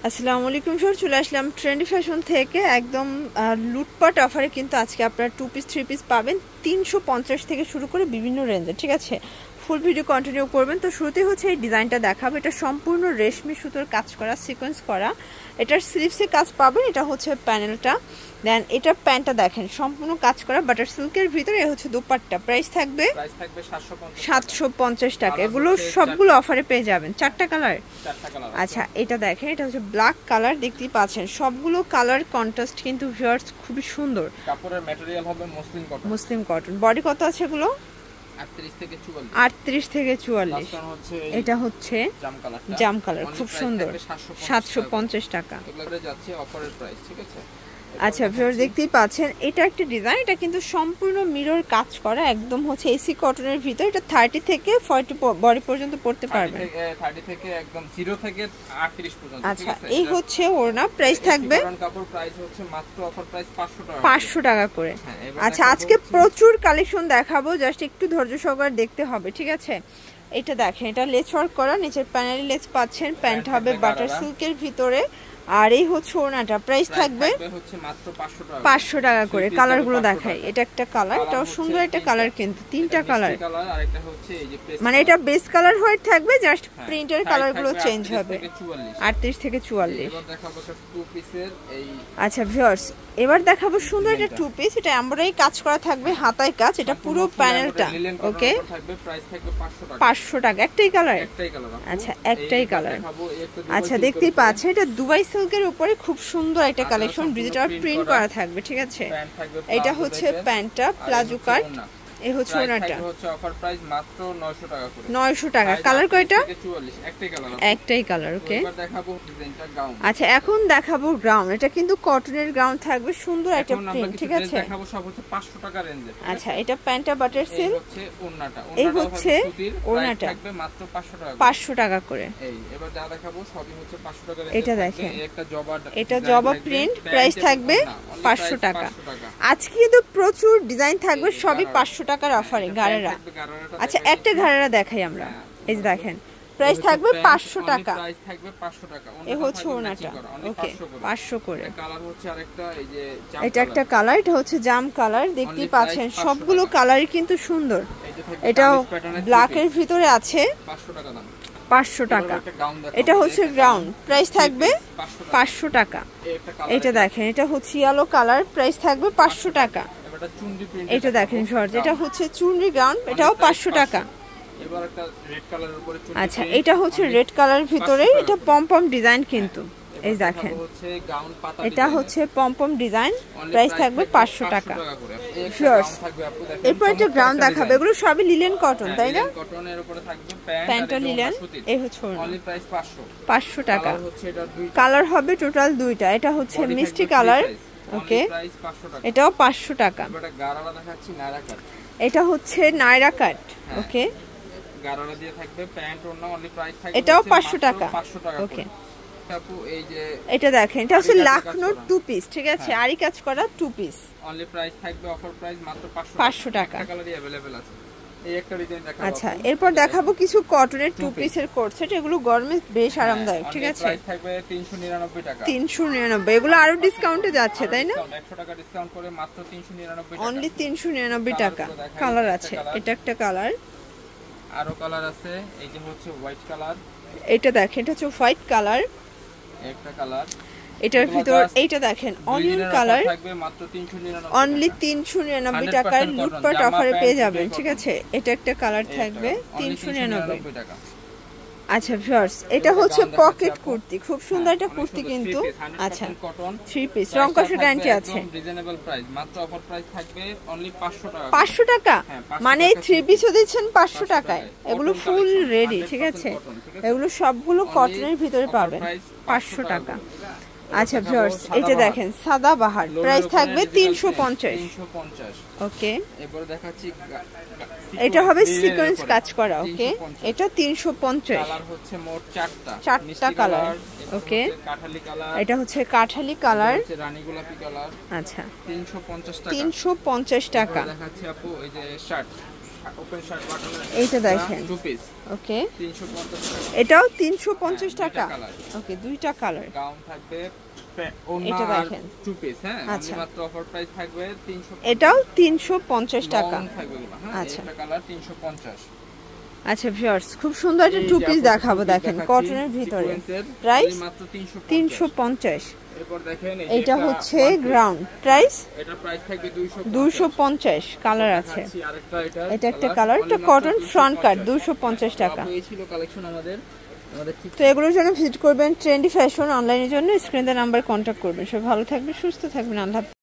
আসসালামু আলাইকুম স্যার, চলে আসলাম ট্রেন্ডি ফ্যাশন থেকে একদম লুটপাট অফারে। কিন্তু আজকে আপনারা 2 পিস 3 পিস পাবেন 350 থেকে শুরু করে বিভিন্ন রেঞ্জে। ঠিক আছে, ফুল ভিডিও কন্টিনিউ করবেন। তো শুরুতেই হচ্ছে এই ডিজাইনটা দেখাবো। এটা সম্পূর্ণ রেশমি সুতোর কাজ করা, সিকোয়েন্স করা। এটার স্লিভসে কাজ পাবেন। এটা হচ্ছে প্যানেলটা। দেন এটা প্যান্টটা দেখেন সম্পূর্ণ কাজ করা বাটার সিল্কের ভিতরে। এ হচ্ছে দুপাট্টা। প্রাইস থাকবে 750 টাকা। এগুলো সবগুলো অফারে পেয়ে যাবেন। চারটা কালার। আচ্ছা, এটা দেখেন, এটা হচ্ছে ব্ল্যাক কালার, দেখতেই পাচ্ছেন সবগুলো কালার কন্ট্রাস্ট কিন্তু ভিউয়ার্স খুবই সুন্দর। কাপড়ের ম্যাটেরিয়াল হবে মুসলিম কটন। বডি কত আছে এগুলো? 38 থেকে 44। এটা হচ্ছে জাম কালার, খুব সুন্দর। 750 টাকা। এগুলো যাচ্ছে অফারের প্রাইস। ঠিক আছে, আচ্ছা ভিউয়ার্স দেখতেই পাচ্ছেন, এটা একটা ডিজাইন। এটা কিন্তু সম্পূর্ণ মিরর কাজ করা, একদম হচ্ছে এসি কটনের ভিতর। এটা 30 থেকে 40 বডি পর্যন্ত পড়তে পারবে। 30 থেকে একদম 0 থেকে 38 পর্যন্ত। আচ্ছা, এই হচ্ছে ওড়না। প্রাইস থাকবে কাপড় প্রাইস হচ্ছে মাত্র অফার প্রাইস 500 টাকা। 500 টাকা করে। আচ্ছা, আজকে প্রচুর কালেকশন দেখাবো, জাস্ট একটু ধৈর্য সহকারে দেখতে হবে। ঠিক আছে, এটা দেখেন, এটা লেস ওয়ার্ক করা, নিচের প্যানেলে লেস পাচ্ছেন। প্যান্ট হবে বাটার সিল্কের ভিতরে। আর এই হচ্ছে ওড়নাটা। প্রাইস থাকবে হচ্ছে মাত্র 500 টাকা করে। কালারগুলো দেখাই। এটা একটা কালার, এটাও সুন্দর একটা কালার, কিন্তু তিনটা কালার। আরেকটা হচ্ছে এই যে মানে এটা বেস কালার হোয়াইট থাকবে, জাস্ট প্রিন্টের কালারগুলো চেঞ্জ হবে। 38 থেকে 44। এবার দেখাবো সব 2 পিসের এই। আচ্ছা ভিউয়ার্স, এবার দেখাবো সুন্দর একটা 2 পিস। এটা এমব্রয়ডারি কাজ করা থাকবে, হাতায় কাজ। এটা পুরো প্যানেলটা। ওকে, প্রাইস থাকবে 500 টাকা। একটাই কালার? আচ্ছা, একটাই কালার। আচ্ছা, দেখতেই পাচ্ছেন এটা দুবাই সিল্কের উপরে খুব সুন্দর একটা কালেকশন। ডিজিটাল প্রিন্ট করা থাকবে। ঠিক আছে, এটা হচ্ছে প্যান্টটা, প্লাজো কাট। এই হচ্ছে ওনাটা। হচ্ছে অফার প্রাইস মাত্র 900 টাকা করে। 900 টাকা। কালার কয়টা? 44। একটাই কালার। একটাই কালার। ওকে, এবার দেখাবো ডিজাইনটা গাউন। আচ্ছা, এখন দেখাবো গ্রাউন্ড। এটা কিন্তু কটনের গ্রাউন্ড থাকবে, সুন্দর একটা প্রিন্ট। ঠিক আছে, দেখাবো সব হচ্ছে 500 টাকা রেঞ্জে। আচ্ছা, এটা প্যান্টটা বাটার সিল্ক। এই হচ্ছে ওন্নাটা। এই হচ্ছে ওন্নাটা। থাকবে মাত্র 500 টাকা। 500 টাকা করে। এই এবার যা দেখাবো সবই হচ্ছে 500 টাকা রেঞ্জে। এটা দেখেন, একটা জবা, এটা জবা প্রিন্ট। প্রাইস থাকবে 500 টাকা। আজকে কিন্তু প্রচুর ডিজাইন থাকবে, সবই 500 টাকার অফারে। গারেরা। আচ্ছা, একটা গারেরা দেখাই আমরা। এই যে দেখেন, প্রাইস থাকবে 500 টাকা। প্রাইস থাকবে 500 টাকা। এই হচ্ছে ওনাটা। ওকে, 500 করে। কালার হচ্ছে আরেকটা, এই যে এটা একটা কালার, এটা হচ্ছে জাম কালার। দেখতেই পাচ্ছেন সবগুলো কালারই কিন্তু সুন্দর। এটাও ব্ল্যাকের ভিতরে আছে। 500 টাকা দাম। 500 টাকা। এটা হচ্ছে গ্রাউন্ড। প্রাইস থাকবে 500 টাকা। এটা দেখেন, এটা হচ্ছে ইয়েলো কালার। প্রাইস থাকবে 500 টাকা। এটা দেখেন শর্ট, এটা হচ্ছে চুনরি গ্রাউন্ড। এটাও 500 টাকা। এবার একটা রেড কালারের উপরে চুনরি। আচ্ছা, এটা হচ্ছে রেড কালারের ভিতরে। এটা পমপম ডিজাইন কিন্তু। এই দেখেন, এটা হচ্ছে পমপম ডিজাইন। প্রাইস থাকবে 500 টাকা। এরপর একটা গ্রাউন্ড দেখাবে। এগুলো সবই লিলেন কটন, তাই না? কটনের উপরে থাকবে প্যান্টটা লিলেন। এই হচ্ছে অনলি প্রাইস 500 টাকা। কালার হবে টোটাল দুইটা। এটা হচ্ছে মিষ্টি কালার। ওকে, এটাও 500 টাকা। এটা হচ্ছে নায়রা কাট। ওকে, গারারা দিয়ে থাকবে প্যান্ট ওড়না। অনলি প্রাইস থাকবে এটাও 500 টাকা। 500 টাকা। ওকে, আপু এই যে এটা দেখেন, এটা হচ্ছে লাখনোর 2 পিস। ঠিক আছে, আরি কাজ করা 2 পিস। অনলি প্রাইস থাকবে অফার প্রাইস মাত্র 500 টাকা। কালারই अवेलेबल আছে। এই একটা ডিজাইন দেখাবো। আচ্ছা, এরপর দেখাবো কিছু কটনের 2 পিসের কোট সেট। এগুলো গরমে বেশ আরামদায়ক। ঠিক আছে, প্রাইস থাকবে 399 টাকা। 399। এগুলো আরো ডিসকাউন্টে যাচ্ছে, তাই না? 100 টাকা ডিসকাউন্ট করে মাত্র 399 টাকা। অনলি 399 টাকা। কালার আছে, এটা একটা কালার। আরো কালার আছে। এই যে হচ্ছে হোয়াইট কালার। এটা দেখেন, এটা হচ্ছে হোয়াইট কালার। একটা কালার। এটার ভিতর এইটা দেখেন অনিয়ন কালার। থাকবে মাত্র 399। অনলি 399 টাকার লুটপাট অফারে পেয়ে যাবেন। ঠিক আছে, এটা একটা কালার থাকবে 399 টাকা। আচ্ছা ভিউয়ার্স, এটা হচ্ছে পকেট কুর্তি। খুব সুন্দর একটা কুর্তি কিন্তু। আচ্ছা, 3 পিস। রং কষের গ্যারান্টি আছে। Reasonable price. মাত্র অফার প্রাইস থাকবে অনলি 500 টাকা। 500 টাকা মানে এই 3 পিসও দিচ্ছেন 500 টাকায়। এগুলো ফুল রেডি। ঠিক আছে, এগুলো সবগুলো কটনের ভিতরে পাবেন। 500 টাকা। আচ্ছা ভিউয়ার্স, এটা দেখেন সাদা বাহার। প্রাইস থাকবে 350। ওকে, এবারে দেখাচ্ছি এটা হবে সিকোয়েন্স কাজ করা। ওকে, এটা 350। কালার হচ্ছে মোট 4টা কালার। ওকে, কাঠালি কালার। এটা হচ্ছে কাঠালি কালার, রানী গোলাপি কালার। আচ্ছা, 350 টাকা। 350 টাকা। দেখাচ্ছি আপু এই যে শার্ট। ওপেন শার্ট বাটনের এইটা দেখেন টু পিস ওকে 350 টাকা এটাও 350 টাকা দুইটা কালার ওকে দুইটা কালার গাউন থাকবে এটা ওন্না আর দেখেন টু পিস হ্যাঁ আচ্ছা। মাত্র অফার প্রাইস থাকবে 300 এটাও 350 টাকা গাউন থাকবে এগুলো হ্যাঁ আচ্ছা। এটা কালার 350 আচ্ছা ভিউয়ার্স খুব সুন্দর একটা টু পিস দেখাবো দেখেন কটনের ভিতরে প্রাইস মাত্র 350 এরপর দেখেন এটা হচ্ছে গ্রাউন্ড প্রাইস এটা প্রাইস থাকবে 250 250 কালার আছে আরেকটা এটা একটা কালার এটা কটন ফ্রন্ট কাট 250 টাকা এই ছিল কালেকশন আমাদের ঠিক তো এগুলোর জন্য ভিজিট করবেন ট্রেন্ডি ফ্যাশন অনলাইনের জন্য স্ক্রিনে নাম্বার কন্ট্যাক্ট করবেন সবাই ভালো থাকবেন সুস্থ থাকবেন আল্লাহ হাফেজ।